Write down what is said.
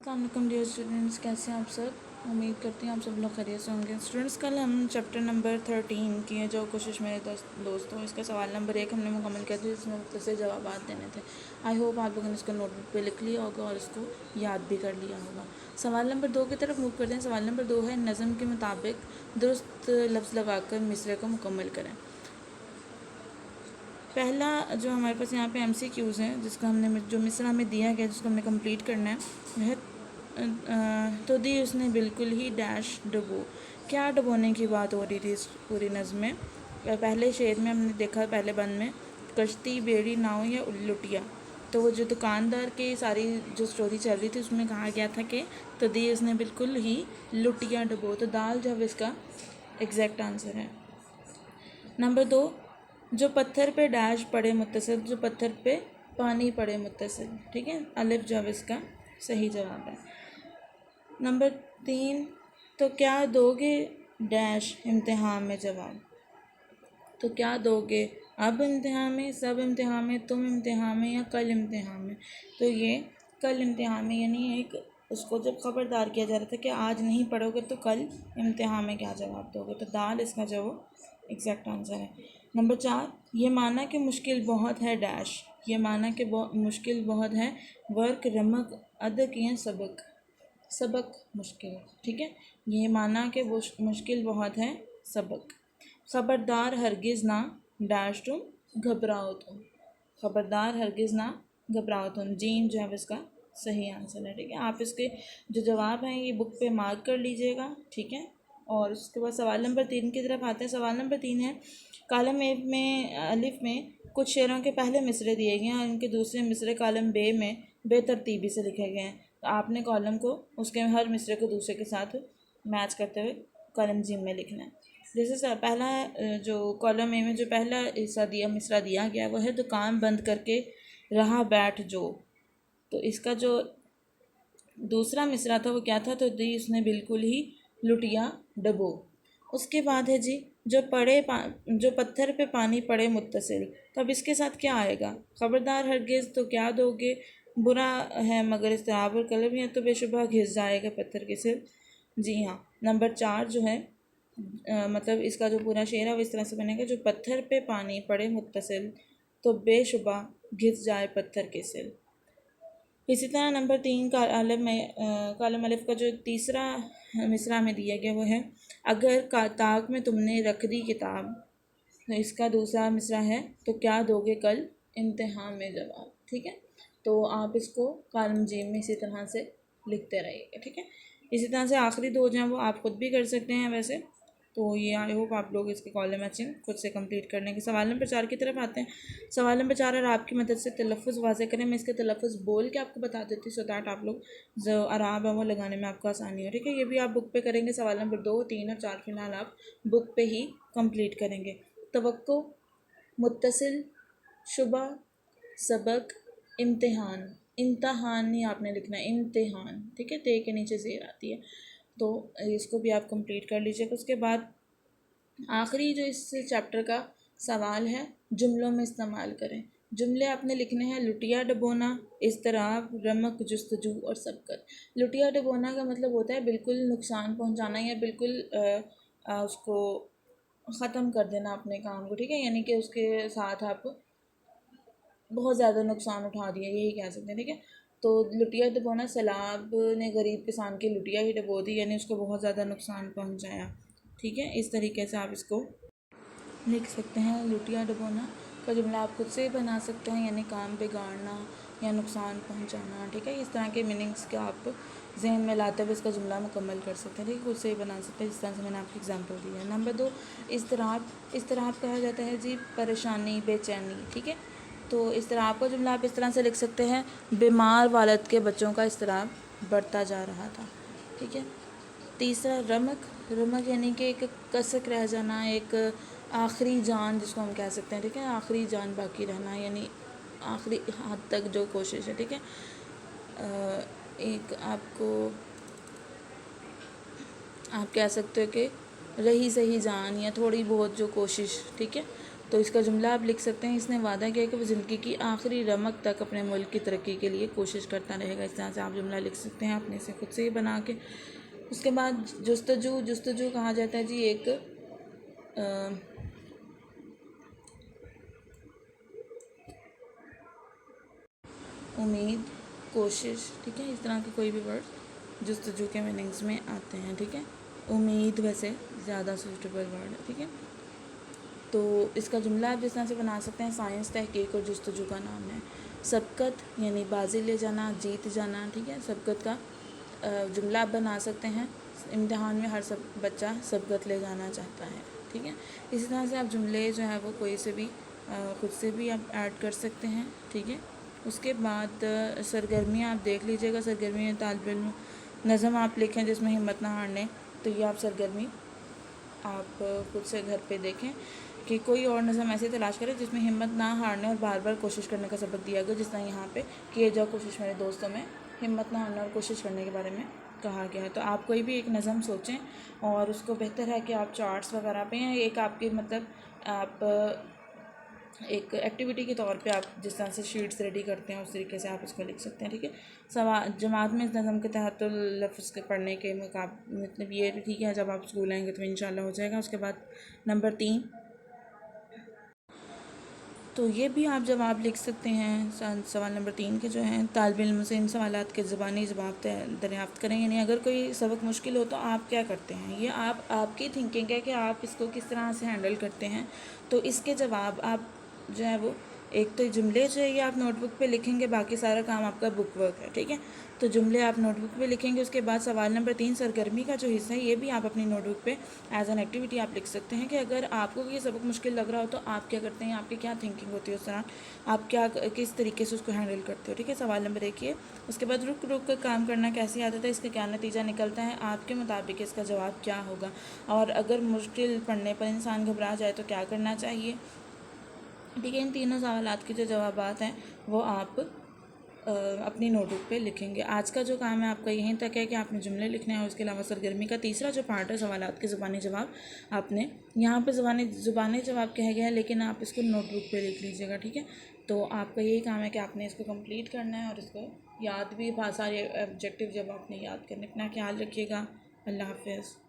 अस्सलाम dear students, कैसे हैं आप सब। उम्मीद करती हूँ आप सब लोग खैरियत से होंगे। स्टूडेंट्स, कल हम चैप्टर नंबर 13 की है जो कोशिश मेरे दोस्तों, इसका सवाल नंबर 1 हमने मुकम्मल किया था, जिसमें मुख्तसर जवाब देने थे। आई होप आप लोगों ने इसको नोटबुक पे लिख लिया होगा और इसको याद भी कर लिया होगा। सवाल नंबर 2 की तरफ मूव करते हैं। सवाल नंबर 2 है, नज़म के मुताबिक दुरुस्त लफ्ज़ लगाकर मिसरे को मुकम्मल करें। पहला जो हमारे पास यहाँ पे MCQs हैं, जिसका हमने जो मिसरा हमें दिया गया जिसको हमने कंप्लीट करना है, वह तो दी उसने बिल्कुल ही डैश डुबो। क्या डुबोने की बात हो रही थी इस पूरी नज़्म में। पहले शेर में हमने देखा, पहले बंद में, कश्ती, बेड़ी, नाव या लुटिया। तो वो जो दुकानदार की सारी जो स्टोरी चल रही थी उसमें कहा गया था कि तो दी उसने बिल्कुल ही लुटिया डुबो। तो दाल जो है इसका एग्जैक्ट आंसर है। नंबर 2, जो पत्थर पे डैश पड़े मुत्तसिल, जो पत्थर पे पानी पड़े मुत्तसिल। ठीक है, अलिफ जो है इसका सही जवाब है। नंबर 3, तो क्या दोगे डैश इम्तिहान में जवाब। तो क्या दोगे अब इम्तिहान में, सब इम्तिहान में, तुम इम्तिहान में या कल इम्तिहान में। तो ये कल इम्तिहान में, यानी एक उसको जब ख़बरदार किया जा रहा था कि आज नहीं पढ़ोगे तो कल इम्तिहान में क्या जवाब दोगे। तो दाल इसका जो एग्जैक्ट आंसर है। नंबर 4, ये माना कि मुश्किल बहुत है डैश। ये माना कि मुश्किल बहुत है, वर्क, रमक, अदक या सबक। सबक मुश्किल, ठीक है। ये माना कि वो मुश्किल बहुत है, सबक। ख़बरदार हरगिज़ ना डैश तुम घबराओ तुम। ख़बरदार हरगिज़ ना घबराओ तुम। जीन जो है इसका सही आंसर है। ठीक है, आप इसके जो जवाब हैं ये बुक पे मार्क कर लीजिएगा। ठीक है, और उसके बाद सवाल नंबर 3 की तरफ आते हैं। सवाल नंबर 3 है, कॉलम ए में अलिफ में कुछ शेरों के पहले मिसरे दिए गए हैं और इनके दूसरे मिसरे कॉलम बे में बेतरतीबी से लिखे गए हैं। तो आपने कॉलम को उसके हर मिसरे को दूसरे के साथ मैच करते हुए कॉलम जी में लिखना है। जैसे पहला जो कॉलम ए में जो पहला हिस्सा दिया मिसरा दिया गया वो है, दुकान बंद करके रहा बैठ जो। तो इसका जो दूसरा मिसरा था वो क्या था, तो दी उसने बिल्कुल ही लुटिया डबो। उसके बाद है जी, जो पत्थर पे पानी पड़े मुत्तसिल। तो अब इसके साथ क्या आएगा, ख़बरदार हरगिज़, तो क्या दोगे, बुरा है मगर इस्तेआब और कलम, या तो बेशुबा घिस जाएगा पत्थर के सिर। जी हाँ, नंबर 4 जो है मतलब इसका जो पूरा शेर है वो इस तरह से बनेगा, जो पत्थर पे पानी पड़े मुत्तसिल, तो बेशुबा घिस जाए पत्थर के सिर। इसी तरह नंबर 3 कॉलम अलिफ का जो तीसरा मिसरा में दिया गया वो है, अगर ताक में तुमने रख दी किताब। तो इसका दूसरा मिसरा है, तो क्या दोगे कल इम्तिहान में जवाब। ठीक है, तो आप इसको कॉलम जी में इसी तरह से लिखते रहिएगा। ठीक है, इसी तरह से आखिरी 2 जो हैं वो आप खुद भी कर सकते हैं वैसे। तो ये आई होप आप लोग इसके कॉलम मैचिंग खुद से कंप्लीट कर लेंगे। सवाल नंबर 4 की तरफ आते हैं। सवाल नंबर 4, और आपकी मदद से तलफ़ुज़ वाज़े करें। मैं इसके तलफ़ुज़ बोल के आपको बता देती हूँ, सो दैट आप लोग जो अराब है वो लगाने में आपको आसानी हो। ठीक है, ये भी आप बुक पे करेंगे। सवाल नंबर 2, 3 और 4 फ़िलहाल आप बुक पे ही कंप्लीट करेंगे। तवक्को, मुत्तसिल, शुबा, सबक, इम्तिहान। इम्तिहान नहीं आपने लिखना है, इम्तिहान। ठीक है, ते के नीचे ज़ेर आती है, तो इसको भी आप कंप्लीट कर लीजिएगा। उसके बाद आखिरी जो इस चैप्टर का सवाल है, जुमलों में इस्तेमाल करें। जुमले आपने लिखने हैं, लुटिया डबोना, इज़्तिराब, रमक, जुस्तजू और सबकत। लुटिया डबोना का मतलब होता है बिल्कुल नुकसान पहुंचाना या बिल्कुल उसको ख़त्म कर देना अपने काम को। ठीक है, यानी कि उसके साथ आप बहुत ज़्यादा नुकसान उठा दिया, यही कह सकते हैं। ठीक है, तो लुटिया डबोना, सैलाब ने गरीब किसान की लुटिया ही डबो दी, यानी उसको बहुत ज़्यादा नुकसान पहुंचाया। ठीक है, इस तरीके से आप इसको लिख सकते हैं। लुटिया डबोना का जुमला आप खुद से बना सकते हैं, यानी काम बिगाड़ना या नुकसान पहुंचाना। ठीक है, इस तरह के मीनिंग्स का आप जहन में लाते हुए इसका जुमला मुकम्मल कर सकते हैं। ठीक है, खुद से ही बना सकते हैं, जिस तरह से मैंने आपको एग्जांपल दिया है। नंबर 2, इज़्तिराब कहा जाता है जी परेशानी, बेचैनी। ठीक है, तो इज़्तिराब का जुमला आप इस तरह से लिख सकते हैं, बीमार वालिद के बच्चों का इज़्तिराब बढ़ता जा रहा था। ठीक है, तीसरा रमक, रमक यानी कि एक कसक रह जाना, एक आखिरी जान जिसको हम कह सकते हैं। ठीक है, आखिरी जान बाकी रहना, यानी आखिरी हद तक जो कोशिश है। ठीक है, एक आपको आप कह सकते हो कि रही सही जान या थोड़ी बहुत जो कोशिश। ठीक है, तो इसका जुमला आप लिख सकते हैं, इसने वादा किया कि वो ज़िंदगी की आखिरी रमक तक अपने मुल्क की तरक्की के लिए कोशिश करता रहेगा। इस तरह से आप जुमला लिख सकते हैं अपने से खुद से ही बना के। उसके बाद जुस्तजू कहा जाता है जी एक उम्मीद, कोशिश, ठीक है, इस तरह के कोई भी वर्ड जुस्तजू के मीनिंग्स में आते हैं, ठीक है। उम्मीद वैसे ज़्यादा सूटेबल वर्ड है, ठीक है। तो इसका जुमला आप जिस तरह से बना सकते हैं, साइंस, तहकीक और जुस्तजू का नाम है। सबकत यानी बाजी ले जाना, जीत जाना, ठीक है। सबकत का जुमला आप बना सकते हैं, इम्तिहान में हर सब बच्चा सबकत ले जाना चाहता है, ठीक है। इसी तरह से आप जुमले जो है वो कोई से भी खुद से भी आप ऐड कर सकते हैं, ठीक है। उसके बाद सरगर्मियाँ आप देख लीजिएगा। सरगर्मी में तालिब इल्म नज़म आप लिखें जिसमें हिम्मत ना हारने, तो ये आप सरगर्मी आप खुद से घर पे देखें कि कोई और नज़म ऐसे तलाश करें जिसमें हिम्मत ना हारने और बार बार कोशिश करने का सबक दिया गया। जिस तरह यहाँ पे किए जाओ कोशिश मेरे दोस्तों में हिम्मत ना हारना और कोशिश करने के बारे में कहा गया है। तो आप कोई भी एक नज़म सोचें और उसको बेहतर है कि आप चार्ट्स वगैरह पे या एक आपकी मतलब आप एक एक्टिविटी के तौर पे आप जिस तरह से शीट्स रेडी करते हैं उस तरीके से आप इसको लिख सकते हैं, ठीक है। जमात में इस नज़म के तहत तो लफ्ज़ के पढ़ने के मतलब ये ठीक है, जब आप स्कूल आएंगे तो इंशाल्लाह हो जाएगा। उसके बाद नंबर 3, तो ये भी आप जवाब लिख सकते हैं। सवाल नंबर 3 के जो हैं, तालिब इल्म से इन सवालात के ज़बानी जवाब दरियाफ़्त करें। यानी अगर कोई सबक मुश्किल हो तो आप क्या करते हैं, ये आपकी थिंकिंग है कि आप इसको किस तरह से हैंडल करते हैं। तो इसके जवाब आप जो है वो एक तो जुमले जो है ये आप नोटबुक पे लिखेंगे, बाकी सारा काम आपका बुक वर्क है, ठीक है। तो जुमले आप नोटबुक पे लिखेंगे। उसके बाद सवाल नंबर 3 सरगर्मी का जो हिस्सा है ये भी आप अपनी नोटबुक पे एज एन एक्टिविटी आप लिख सकते हैं कि अगर आपको ये सबक मुश्किल लग रहा हो तो आप क्या करते हैं, आपकी क्या थिंकिंग होती है उस दौरान, आप क्या किस तरीके से उसको हैंडल करते हो, ठीक है। सवाल नंबर 1 ये। उसके बाद रुक रुक कर काम करना कैसी आदत है, इसका क्या नतीजा निकलता है, आपके मुताबिक इसका जवाब क्या होगा, और अगर मुश्किल पढ़ने पर इंसान घबरा जाए तो क्या करना चाहिए, ठीक है। इन तीनों सवालात के जो जवाबात हैं वो आप अपनी नोटबुक पे लिखेंगे। आज का जो काम है आपका यहीं तक है कि आपने जुमले लिखने हैं और उसके अलावा सरगर्मी का तीसरा जो पार्ट है सवालात के ज़ुबानी जवाब, आपने यहाँ पे ज़ुबानी जवाब कह गया है लेकिन आप इसको नोटबुक पे लिख लीजिएगा, ठीक है। तो आपका यही काम है कि आपने इसको कंप्लीट करना है और इसको याद भी, बहुत सारे ऑब्जेक्टिव जब आपने याद करने। अपना ख्याल रखिएगा। अल्लाह हाफ़िज़।